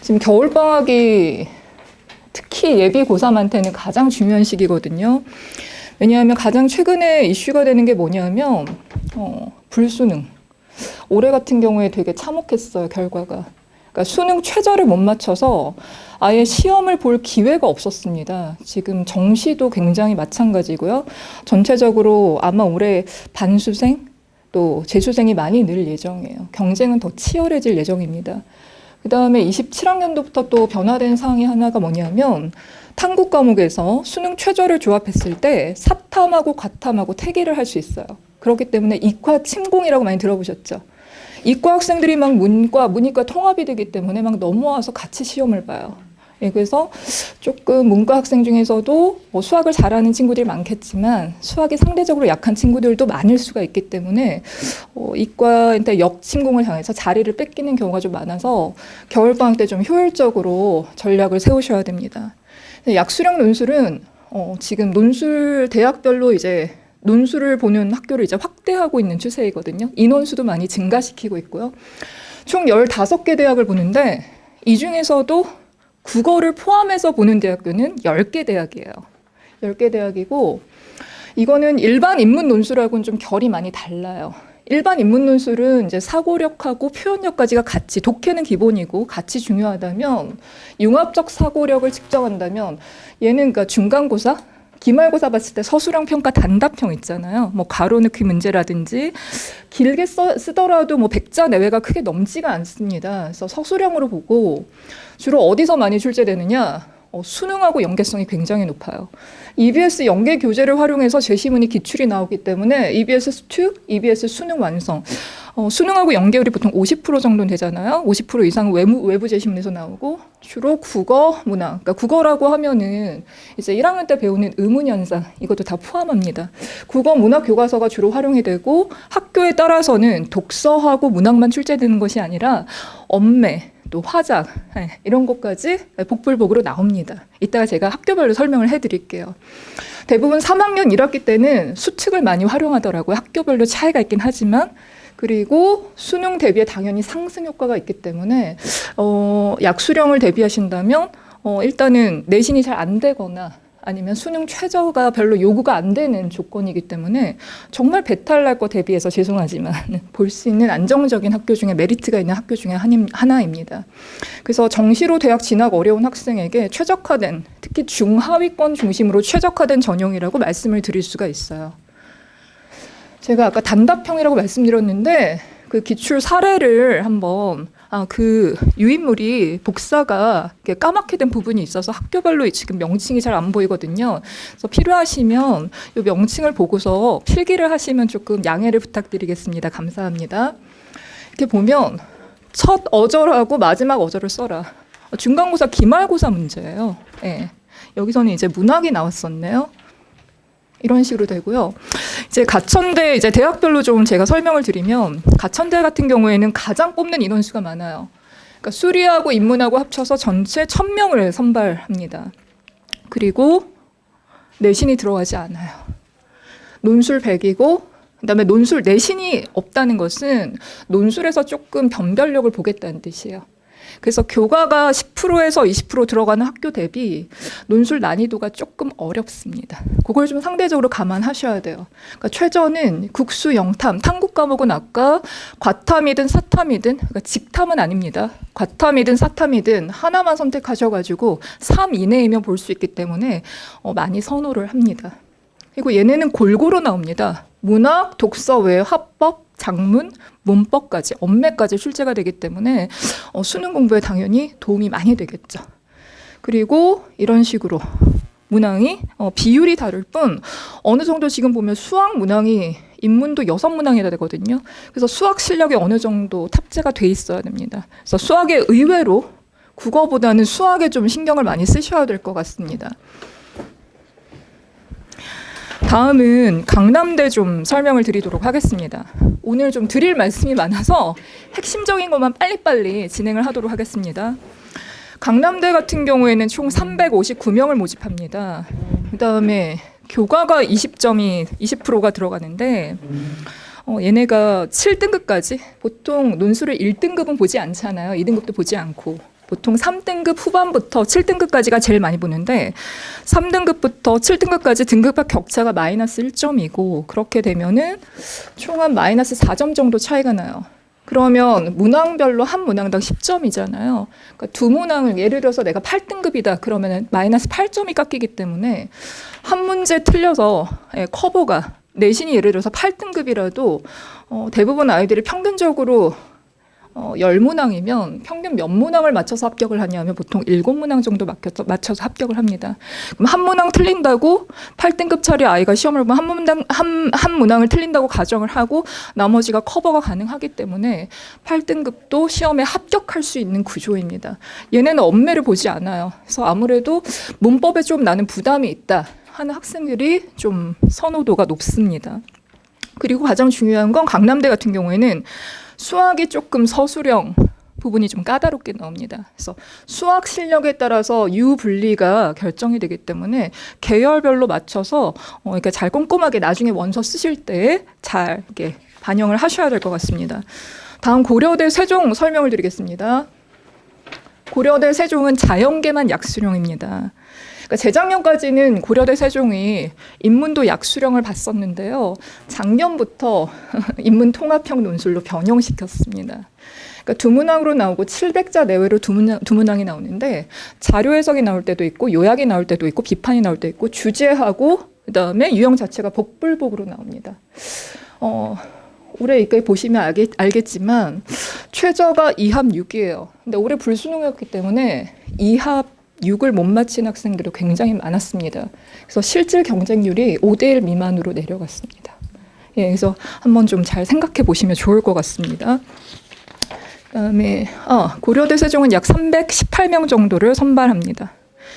지금 겨울방학이 특히 예비 고3한테는 가장 중요한 시기거든요. 왜냐하면 가장 최근에 이슈가 되는 게 뭐냐면 불수능. 올해 같은 경우에 되게 참혹했어요, 결과가. 그러니까 수능 최저를 못 맞춰서 아예 시험을 볼 기회가 없었습니다. 지금 정시도 굉장히 마찬가지고요. 전체적으로 아마 올해 반수생 또 재수생이 많이 늘 예정이에요. 경쟁은 더 치열해질 예정입니다. 그 다음에 27학년도부터 또 변화된 사항이 하나가 뭐냐면 탐구 과목에서 수능 최저를 조합했을 때 사탐하고 과탐하고 태기를 할 수 있어요. 그렇기 때문에 이과 침공이라고 많이 들어보셨죠. 이과 학생들이 막 문이과 통합이 되기 때문에 막 넘어와서 같이 시험을 봐요. 예, 그래서 조금 문과 학생 중에서도 수학을 잘하는 친구들이 많겠지만 수학이 상대적으로 약한 친구들도 많을 수가 있기 때문에 이과한테 역침공을 향해서 자리를 뺏기는 경우가 좀 많아서 겨울방학 때 좀 효율적으로 전략을 세우셔야 됩니다. 약수령 논술은 지금 논술 대학별로 이제 논술을 보는 학교를 이제 확대하고 있는 추세이거든요. 인원수도 많이 증가시키고 있고요. 총 15개 대학을 보는데 이 중에서도 국어를 포함해서 보는 대학교는 10개 대학이에요. 10개 대학이고 이거는 일반 인문 논술하고는 좀 결이 많이 달라요. 일반 인문 논술은 이제 사고력하고 표현력까지가 같이, 독해는 기본이고 같이 중요하다면 융합적 사고력을 측정한다면 얘는 그러니까 중간고사, 기말고사 봤을 때 서술형 평가 단답형 있잖아요. 뭐 가로 넣기 문제라든지 길게 쓰더라도 뭐 100자 내외가 크게 넘지가 않습니다. 그래서 서술형으로 보고 주로 어디서 많이 출제되느냐? 수능하고 연계성이 굉장히 높아요. EBS 연계 교재를 활용해서 제시문이 기출이 나오기 때문에 EBS2, EBS 수능 완성. 수능하고 연계율이 보통 50% 정도는 되잖아요. 50% 이상은 외부 제시문에서 나오고 주로 국어, 문학. 그러니까 국어라고 하면은 이제 1학년 때 배우는 의문 현상 이것도 다 포함합니다. 국어, 문학 교과서가 주로 활용이 되고 학교에 따라서는 독서하고 문학만 출제되는 것이 아니라 엄매, 또 화작 이런 것까지 복불복으로 나옵니다. 이따가 제가 학교별로 설명을 해드릴게요. 대부분 3학년 1학기 때는 수특을 많이 활용하더라고요. 학교별로 차이가 있긴 하지만 그리고 수능 대비에 당연히 상승 효과가 있기 때문에 약수령을 대비하신다면 일단은 내신이 잘 안 되거나 아니면 수능 최저가 별로 요구가 안 되는 조건이기 때문에 정말 배탈 날 거 대비해서 죄송하지만 볼 수 있는 안정적인 학교 중에 메리트가 있는 학교 중에 하나입니다. 그래서 정시로 대학 진학 어려운 학생에게 최적화된, 특히 중하위권 중심으로 최적화된 전형이라고 말씀을 드릴 수가 있어요. 제가 아까 단답형이라고 말씀드렸는데 그 기출 사례를 한번 그 유인물이 복사가 까맣게 된 부분이 있어서 학교별로 지금 명칭이 잘 안 보이거든요. 그래서 필요하시면 이 명칭을 보고서 필기를 하시면 조금 양해를 부탁드리겠습니다. 감사합니다. 이렇게 보면 첫 어절하고 마지막 어절을 써라. 중간고사 기말고사 문제예요. 네. 여기서는 이제 문학이 나왔었네요. 이런 식으로 되고요. 이제 가천대 이제 대학별로 좀 제가 설명을 드리면 가천대 같은 경우에는 가장 뽑는 인원수가 많아요. 그러니까 수리하고 인문하고 합쳐서 전체 1000명을 선발합니다. 그리고 내신이 들어가지 않아요. 논술 100이고 그다음에 논술 내신이 없다는 것은 논술에서 조금 변별력을 보겠다는 뜻이에요. 그래서 교과가 10%에서 20% 들어가는 학교 대비 논술 난이도가 조금 어렵습니다. 그걸 좀 상대적으로 감안하셔야 돼요. 그러니까 최저는 국수, 영탐, 탐구 과목은 아까 과탐이든 사탐이든, 그러니까 직탐은 아닙니다. 과탐이든 사탐이든 하나만 선택하셔가지고 3 이내이면 볼 수 있기 때문에 많이 선호를 합니다. 그리고 얘네는 골고루 나옵니다. 문학, 독서 외 화법, 작문, 문법까지, 엄매까지 출제가 되기 때문에 수능 공부에 당연히 도움이 많이 되겠죠. 그리고 이런 식으로 문항이 비율이 다를 뿐 어느 정도 지금 보면 수학 문항이 인문도 6문항이라 되거든요. 그래서 수학 실력이 어느 정도 탑재가 돼 있어야 됩니다. 그래서 수학에 의외로 국어보다는 수학에 좀 신경을 많이 쓰셔야 될 것 같습니다. 다음은 강남대 좀 설명을 드리도록 하겠습니다. 오늘 좀 드릴 말씀이 많아서 핵심적인 것만 빨리빨리 진행을 하도록 하겠습니다. 강남대 같은 경우에는 총 359명을 모집합니다. 그다음에 교과가 20%가 들어가는데 얘네가 7등급까지 보통 논술을 1등급은 보지 않잖아요. 2등급도 보지 않고. 보통 3등급 후반부터 7등급까지가 제일 많이 보는데 3등급부터 7등급까지 등급별 격차가 마이너스 1점이고 그렇게 되면은 총 한 마이너스 4점 정도 차이가 나요. 그러면 문항별로 한 문항당 10점이잖아요. 그러니까 두 문항을 예를 들어서 내가 8등급이다 그러면 마이너스 8점이 깎이기 때문에 한 문제 틀려서 커버가 내신이 예를 들어서 8등급이라도 대부분 아이들이 평균적으로 10문항이면 평균 몇 문항을 맞춰서 합격을 하냐면 보통 7문항 정도 맞춰서 합격을 합니다. 그럼 한 문항 틀린다고 8등급짜리 아이가 시험을 보면 한 문항을 틀린다고 가정을 하고 나머지가 커버가 가능하기 때문에 8등급도 시험에 합격할 수 있는 구조입니다. 얘네는 엄매를 보지 않아요. 그래서 아무래도 문법에 좀 나는 부담이 있다 하는 학생들이 좀 선호도가 높습니다. 그리고 가장 중요한 건 강남대 같은 경우에는 수학이 조금 서술형 부분이 좀 까다롭게 나옵니다. 그래서 수학 실력에 따라서 유분리가 결정이 되기 때문에 계열별로 맞춰서 이렇게 잘 꼼꼼하게 나중에 원서 쓰실 때 잘 이렇게 반영을 하셔야 될 것 같습니다. 다음 고려대 세종 설명을 드리겠습니다. 고려대 세종은 자연계만 약수령입니다. 그러니까 재작년까지는 고려대 세종이 인문도 약수령을 봤었는데요. 작년부터 인문 통합형 논술로 변형시켰습니다. 그러니까 두 문항으로 나오고 700자 내외로 두 문항이 나오는데 자료 해석이 나올 때도 있고 요약이 나올 때도 있고 비판이 나올 때도 있고 주제하고 그다음에 유형 자체가 복불복으로 나옵니다. 올해 이렇게 보시면 알겠지만 최저가 2합 6이에요. 근데 올해 불수능이었기 때문에 2합 6을 못 맞힌 학생들이 굉장히 많았습니다. 그래서 실질 경쟁률이 5대1 미만으로 내려갔습니다. 예, 그래서 한번 좀 잘 생각해 보시면 좋을 것 같습니다. 그다음에 고려대 세종은 약 318명 정도를 선발합니다.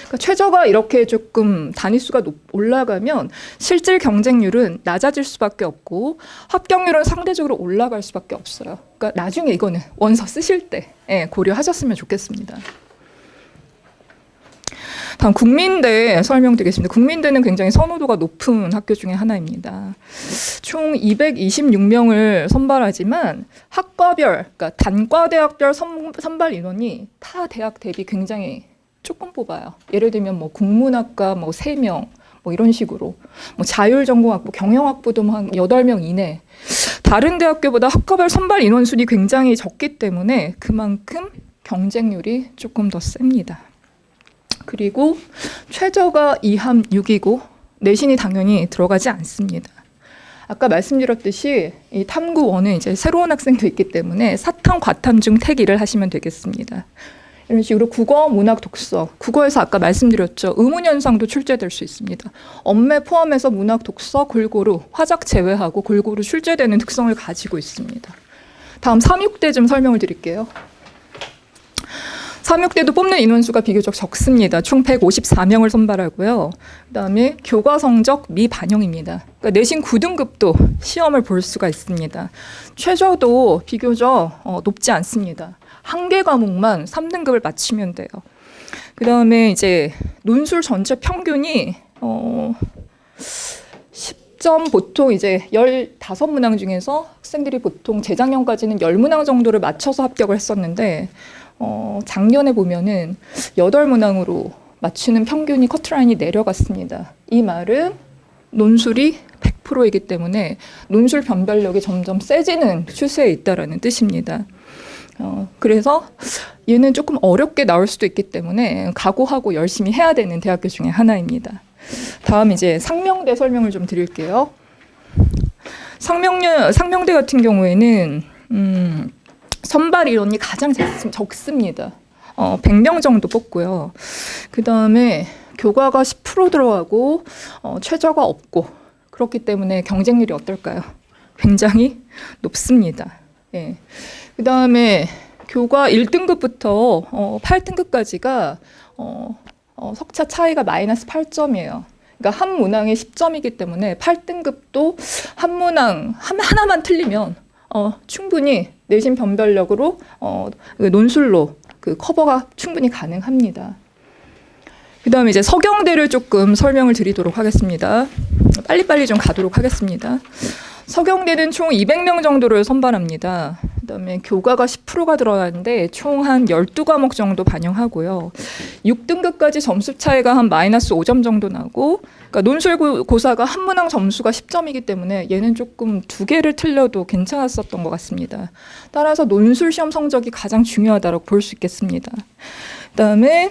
그러니까 최저가 이렇게 조금 단위수가 올라가면 실질 경쟁률은 낮아질 수밖에 없고 합격률은 상대적으로 올라갈 수밖에 없어요. 그러니까 나중에 이거는 원서 쓰실 때 고려하셨으면 좋겠습니다. 다음 국민대 설명드리겠습니다. 국민대는 굉장히 선호도가 높은 학교 중에 하나입니다. 총 226명을 선발하지만 학과별, 그러니까 단과대학별 선발 인원이 타 대학 대비 굉장히 조금 뽑아요. 예를 들면 뭐 국문학과 3명 이런 식으로 자율전공학부, 경영학부도 한 8명 이내. 다른 대학교보다 학과별 선발 인원 수이 굉장히 적기 때문에 그만큼 경쟁률이 조금 더 셉니다. 그리고 최저가 2합 6이고 내신이 당연히 들어가지 않습니다. 아까 말씀드렸듯이 이 탐구원은 이제 새로운 학생도 있기 때문에 사탐, 과탐 중 택일을 하시면 되겠습니다. 이런 식으로 국어, 문학, 독서. 국어에서 아까 말씀드렸죠. 의문현상도 출제될 수 있습니다. 엄매 포함해서 문학, 독서 골고루, 화작 제외하고 골고루 출제되는 특성을 가지고 있습니다. 다음 3.6대 좀 설명을 드릴게요. 3.6대도 뽑는 인원수가 비교적 적습니다. 총 154명을 선발하고요. 그다음에 교과 성적 미반영입니다. 그러니까 내신 9등급도 시험을 볼 수가 있습니다. 최저도 비교적 높지 않습니다. 한 개 과목만 3등급을 맞추면 돼요. 그다음에 이제 논술 전체 평균이 10점 보통 이제 15문항 중에서 학생들이 보통 재작년까지는 10문항 정도를 맞춰서 합격을 했었는데 작년에 보면은 8문항으로 맞추는 평균이 커트라인이 내려갔습니다. 이 말은 논술이 100%이기 때문에 논술 변별력이 점점 세지는 추세에 있다라는 뜻입니다. 그래서 얘는 조금 어렵게 나올 수도 있기 때문에 각오하고 열심히 해야 되는 대학교 중에 하나입니다. 다음 이제 상명대 설명을 좀 드릴게요. 상명대 같은 경우에는 선발 인원이 가장 적습니다. 100명 정도 뽑고요. 그 다음에 교과가 10% 들어가고 최저가 없고 그렇기 때문에 경쟁률이 어떨까요? 굉장히 높습니다. 예. 그 다음에 교과 1등급부터 8등급까지가 석차 차이가 마이너스 8점이에요. 그러니까 한 문항에 10점이기 때문에 8등급도 한 문항 하나만 틀리면 충분히 내신 변별력으로 논술로 그 커버가 충분히 가능합니다. 그 다음에 이제 서경대를 조금 설명을 드리도록 하겠습니다. 빨리빨리 좀 가도록 하겠습니다. 서경대는 총 200명 정도를 선발합니다. 그다음에 교과가 10%가 들어가는데 총 한 12과목 정도 반영하고요. 6등급까지 점수 차이가 한 마이너스 5점 정도 나고, 그러니까 논술고사가 한 문항 점수가 10점이기 때문에 얘는 조금 2개를 틀려도 괜찮았었던 것 같습니다. 따라서 논술 시험 성적이 가장 중요하다고 볼 수 있겠습니다. 그다음에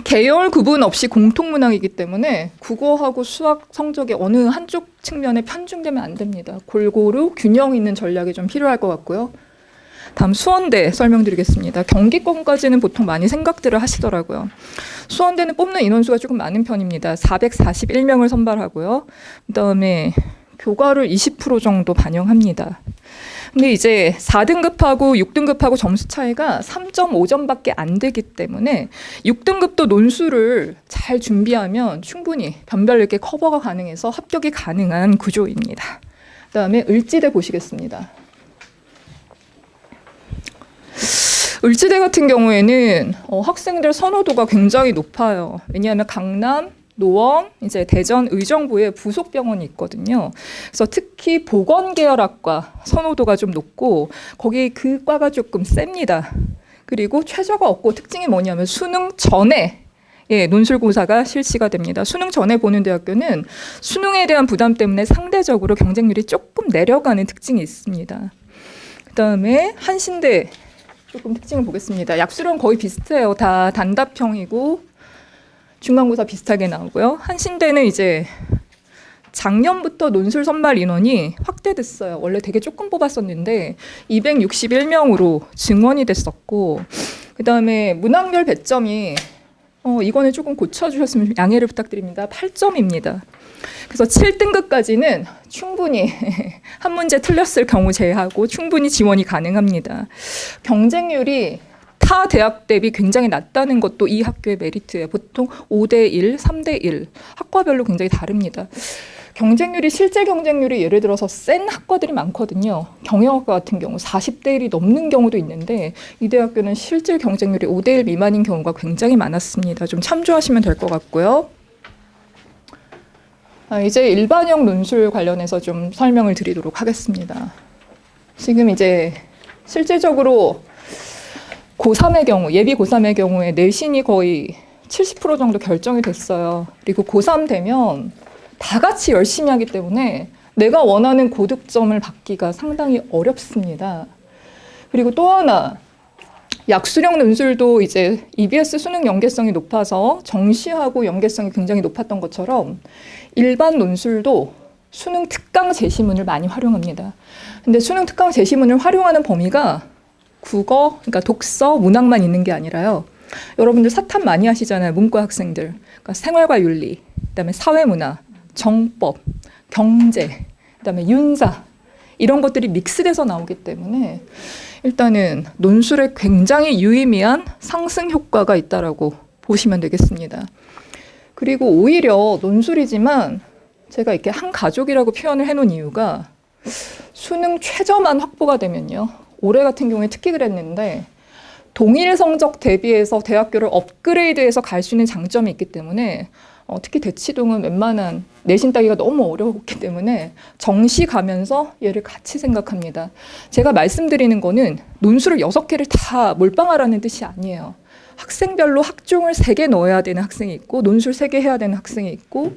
계열 구분 없이 공통 문항이기 때문에 국어하고 수학 성적이 어느 한쪽 측면에 편중되면 안 됩니다. 골고루 균형 있는 전략이 좀 필요할 것 같고요. 다음 수원대 설명드리겠습니다. 경기권까지는 보통 많이 생각들을 하시더라고요. 수원대는 뽑는 인원수가 조금 많은 편입니다. 441명을 선발하고요. 그다음에 교과를 20% 정도 반영합니다. 근데 이제 4등급하고 6등급하고 점수 차이가 3.5점밖에 안 되기 때문에 6등급도 논술을 잘 준비하면 충분히 변별 있게 커버가 가능해서 합격이 가능한 구조입니다. 그다음에 을지대 보시겠습니다. 을지대 같은 경우에는 학생들 선호도가 굉장히 높아요. 왜냐하면 강남, 노원, 이제 대전 의정부에 부속 병원이 있거든요. 그래서 특히 보건계열학과 선호도가 좀 높고 거기 그 과가 조금 셉니다. 그리고 최저가 없고 특징이 뭐냐면 수능 전에 논술고사가 실시가 됩니다. 수능 전에 보는 대학교는 수능에 대한 부담 때문에 상대적으로 경쟁률이 조금 내려가는 특징이 있습니다. 그다음에 한신대 조금 특징을 보겠습니다. 약수령 거의 비슷해요. 다 단답형이고 중간고사 비슷하게 나오고요. 한신대는 이제 작년부터 논술 선발 인원이 확대됐어요. 원래 되게 조금 뽑았었는데 261명으로 증원이 됐었고, 그다음에 문항별 배점이 이거는 조금 고쳐주셨으면 양해를 부탁드립니다. 8점입니다. 그래서 7등급까지는 충분히 한 문제 틀렸을 경우 제외하고 충분히 지원이 가능합니다. 경쟁률이 타 대학 대비 굉장히 낮다는 것도 이 학교의 메리트예요. 보통 5대1, 3대1, 학과별로 굉장히 다릅니다. 경쟁률이 실제 경쟁률이 예를 들어서 센 학과들이 많거든요. 경영학과 같은 경우 40대1이 넘는 경우도 있는데 이 대학교는 실제 경쟁률이 5대1 미만인 경우가 굉장히 많았습니다. 좀 참조하시면 될 것 같고요. 이제 일반형 논술 관련해서 좀 설명을 드리도록 하겠습니다. 지금 이제 실질적으로 고3의 경우, 예비 고3의 경우에 내신이 거의 70% 정도 결정이 됐어요. 그리고 고3 되면 다 같이 열심히 하기 때문에 내가 원하는 고득점을 받기가 상당히 어렵습니다. 그리고 또 하나, 약수령 논술도 이제 EBS 수능 연계성이 높아서 정시하고 연계성이 굉장히 높았던 것처럼 일반 논술도 수능 특강 제시문을 많이 활용합니다. 근데 수능 특강 제시문을 활용하는 범위가 국어, 그러니까 독서, 문학만 있는 게 아니라요. 여러분들 사탐 많이 하시잖아요. 문과 학생들. 그러니까 생활과 윤리, 그다음에 사회문화, 정법, 경제, 그다음에 윤사 이런 것들이 믹스돼서 나오기 때문에 일단은 논술에 굉장히 유의미한 상승 효과가 있다라고 보시면 되겠습니다. 그리고 오히려 논술이지만 제가 이렇게 한 가족이라고 표현을 해놓은 이유가 수능 최저만 확보가 되면요. 올해 같은 경우에 특히 그랬는데 동일 성적 대비해서 대학교를 업그레이드해서 갈 수 있는 장점이 있기 때문에 특히 대치동은 웬만한 내신 따기가 너무 어려웠기 때문에 정시 가면서 얘를 같이 생각합니다. 제가 말씀드리는 거는 논술을 6개를 다 몰빵하라는 뜻이 아니에요. 학생별로 학종을 3개 넣어야 되는 학생이 있고 논술 3개 해야 되는 학생이 있고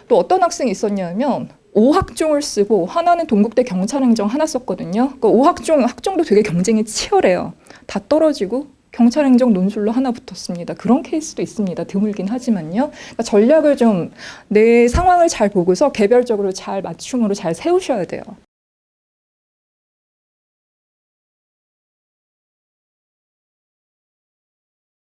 또 어떤 학생이 있었냐면 5학종을 쓰고 하나는 동국대 경찰행정 하나 썼거든요. 그러니까 5학종도 되게 경쟁이 치열해요. 다 떨어지고 경찰행정 논술로 하나 붙었습니다. 그런 케이스도 있습니다. 드물긴 하지만요. 그러니까 전략을 좀 내 상황을 잘 보고서 개별적으로 잘 맞춤으로 잘 세우셔야 돼요.